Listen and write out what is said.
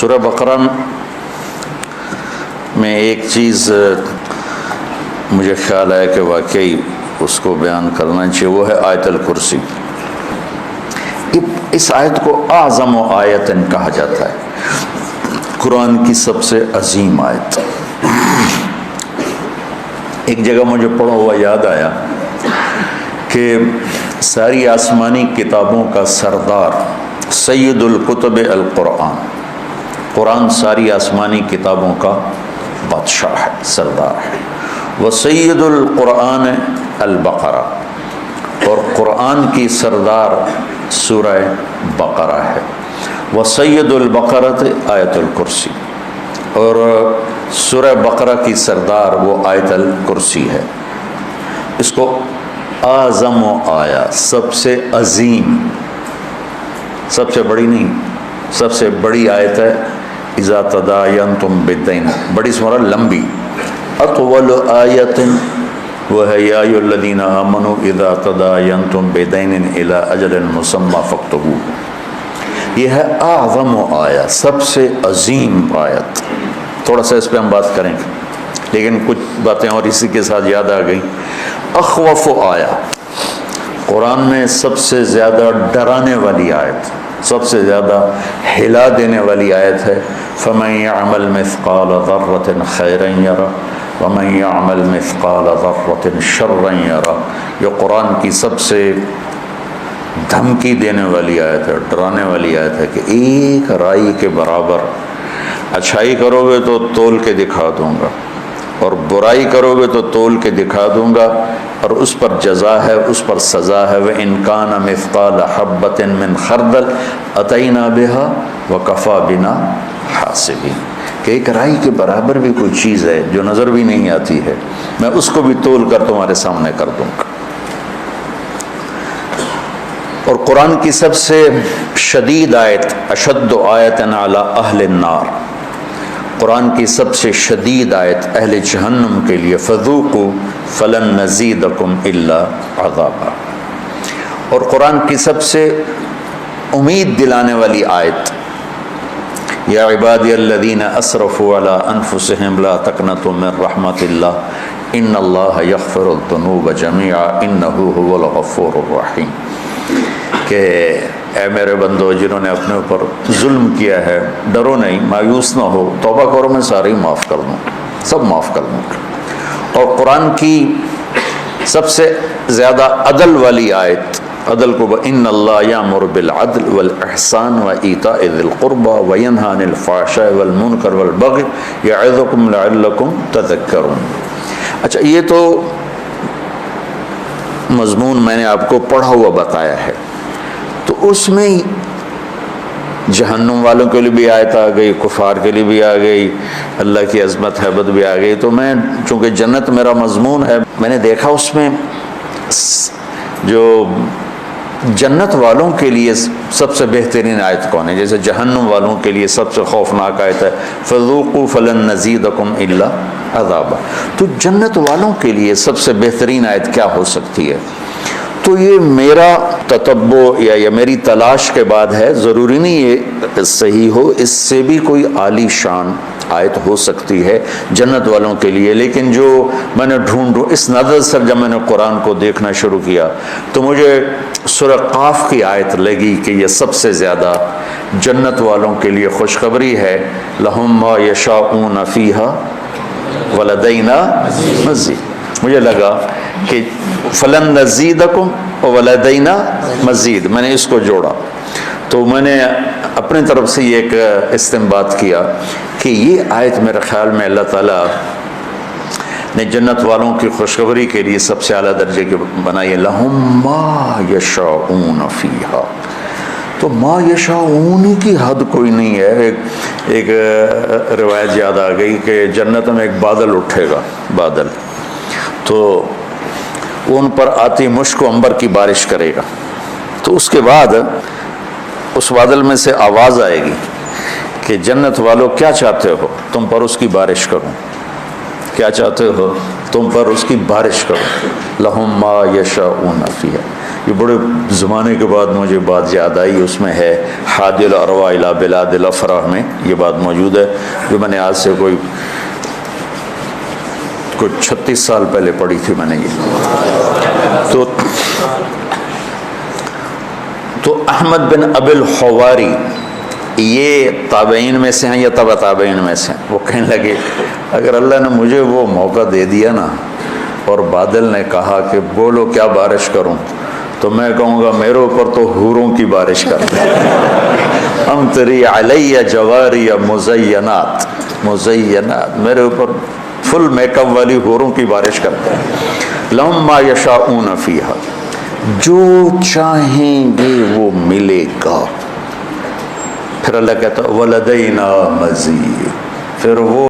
سورہ بقرہ میں ایک چیز مجھے خیال ہے کہ واقعی اس کو بیان کرنا چاہیے، وہ ہے آیت الکرسی۔ اس آیت کو اعظم آیت کہا جاتا ہے، قرآن کی سب سے عظیم آیت۔ ایک جگہ مجھے پڑھا ہوا یاد آیا کہ ساری آسمانی کتابوں کا سردار سید الکتب القرآن، قرآن ساری آسمانی کتابوں کا بادشاہ ہے، سردار ہے۔ وہ سید القرآن البقرہ، اور قرآن کی سردار سورہ بقرہ ہے۔ وہ سید البقرۃ آیت الکرسی، اور سورہ بقرہ کی سردار وہ آیت الکرسی ہے۔ اس کو اعظم آیا، سب سے عظیم، سب سے بڑی نہیں، سب سے بڑی آیت ہے۔ اذا تداینتم بدین، بڑی سورہ لمبی۔ اطول آیت وہ ہے یا ایھا الذین آمنوا اذا تداینتم بدین الی اجل مسمی فاکتبوہ۔ یہ ہے اعظم آیت، سب سے عظیم آیت۔ تھوڑا سا اس پہ ہم بات کریں گے، لیکن کچھ باتیں اور اسی کے ساتھ یاد آ گئی۔ اخوف آیا، قرآن میں سب سے زیادہ ڈرانے والی آیت، سب سے زیادہ ہلا دینے والی آیت ہے۔ فَمَن يَعْمَلْ مِثْقَالَ ذَرَّةٍ خَيْرًا يَرَهُ وَمَن يَعْمَلْ مِثْقَالَ ذَرَّةٍ شَرًّا يَرَهُ۔ یہ قرآن کی سب سے دھمکی دینے والی آیت ہے، ڈرانے والی آیت ہے کہ ایک رائی کے برابر اچھائی کرو گے تو تول کے دکھا دوں گا، اور برائی کرو گے تو تول کے دکھا دوں گا، اور اس پر جزا ہے، اس پر سزا ہے۔ وَإِن كَانَ مِثْقَالَ حَبَّةٍ مِّنْ خَرْدَلٍ أَتَيْنَا بِهَا وَكَفَىٰ بِنَا حَاسِبِينَ۔ کہ ایک رائی کے برابر بھی کوئی چیز ہے جو نظر بھی نہیں آتی ہے، میں اس کو بھی تول کر تمہارے سامنے کر دوں گا۔ اور قرآن کی سب سے شدید آیت، اشد آیت علی اہل النار، قرآن کی سب سے شدید آیت اہل جہنم کے لیے، فذوقوا فلن نزیدکم الا عذابا۔ اور قرآن کی سب سے امید دلانے والی آیت، یا عبادی الذین اسرفوا علی انفسہم لا تقنطوا من رحمت اللہ ان اللہ یغفر الذنوب جميعا انہ هو الغفور الرحیم۔ کہ اے میرے بندو جنہوں نے اپنے اوپر ظلم کیا ہے، ڈرو نہیں، مایوس نہ ہو، توبہ کرو، میں سارے ہی معاف کر دوں، سب معاف کر دوں گا۔ اور قرآن کی سب سے زیادہ عدل والی آیت، عدل کو ان اللہ یامر بالعدل والاحسان وایتاء ذی القربى وینہی عن الفحشاء والمنکر والبغی یعظکم لعلکم تذکرون۔ اچھا، یہ تو مضمون میں نے آپ کو پڑھا ہوا بتایا ہے، تو اس میں جہنم والوں کے لیے بھی آیت آ گئی، کفار کے لیے بھی آ گئی، اللہ کی عظمت ہیبت بھی آ گئی۔ تو میں چونکہ جنت میرا مضمون ہے، میں نے دیکھا اس میں جو جنت والوں کے لیے سب سے بہترین آیت کون ہے، جیسے جہنم والوں کے لیے سب سے خوفناک آیت ہے فذوقوا فلن نزیدکم الا عذابا۔ تو جنت والوں کے لیے سب سے بہترین آیت کیا ہو سکتی ہے؟ تو یہ میرا تتبع یا میری تلاش کے بعد ہے، ضروری نہیں یہ صحیح ہو، اس سے بھی کوئی عالی شان آیت ہو سکتی ہے جنت والوں کے لیے۔ لیکن جو میں نے ڈھونڈ اس نظر سے جب میں نے قرآن کو دیکھنا شروع کیا تو مجھے سورہ قاف کی آیت لگی کہ یہ سب سے زیادہ جنت والوں کے لیے خوشخبری ہے، لہم ما یشاءون فیہا ولدینا مزید۔ مجھے لگا کہ فلن نزیدکم ولدینا مزید، میں نے اس کو جوڑا، تو میں نے اپنی طرف سے یہ ایک استنباط کیا کہ یہ آیت میرے خیال میں اللہ تعالیٰ نے جنت والوں کی خوشخبری کے لیے سب سے اعلیٰ درجے کی بنائی ہے، لہم ما یشاءون فیہا۔ تو ما یشاءون کی حد کوئی نہیں ہے۔ ایک روایت یاد آ گئی کہ جنت میں ایک بادل اٹھے گا، بادل، تو وہ ان پر آتی مشک و عنبر کی بارش کرے گا، تو اس کے بعد اس بادل میں سے آواز آئے گی کہ جنت والو کیا چاہتے ہو، تم پر اس کی بارش کروں، کیا چاہتے ہو تم پر اس کی بارش کروں، لہم ما یشاءون فیہا۔ یہ بڑے زمانے کے بعد مجھے بات یاد آئی، اس میں ہے حادی الارواح الی بلاد الافراح میں یہ بات موجود ہے، جو میں نے آج سے کوئی 36 سال پہلے پڑھی تھی میں نے یہ۔ تو احمد بن ابی الحواری یہ تابعین میں سے ہیں یا تبع تابعین میں سے ہیں؟ وہ کہنے لگے اگر اللہ نے مجھے وہ موقع دے دیا نا اور بادل نے کہا کہ بولو کیا بارش کروں، تو میں کہوں گا میرے اوپر تو حوروں کی بارش کر دیں۔ امطری علی جواری مزینات، مزینات، میرے اوپر فل میک اپ والی حوروں کی بارش کرتے ہیں۔ لہم ما یشاءون فیہا، جو چاہیں گے وہ ملے گا۔ پھر اللہ کہتا ولدینا مزید، پھر وہ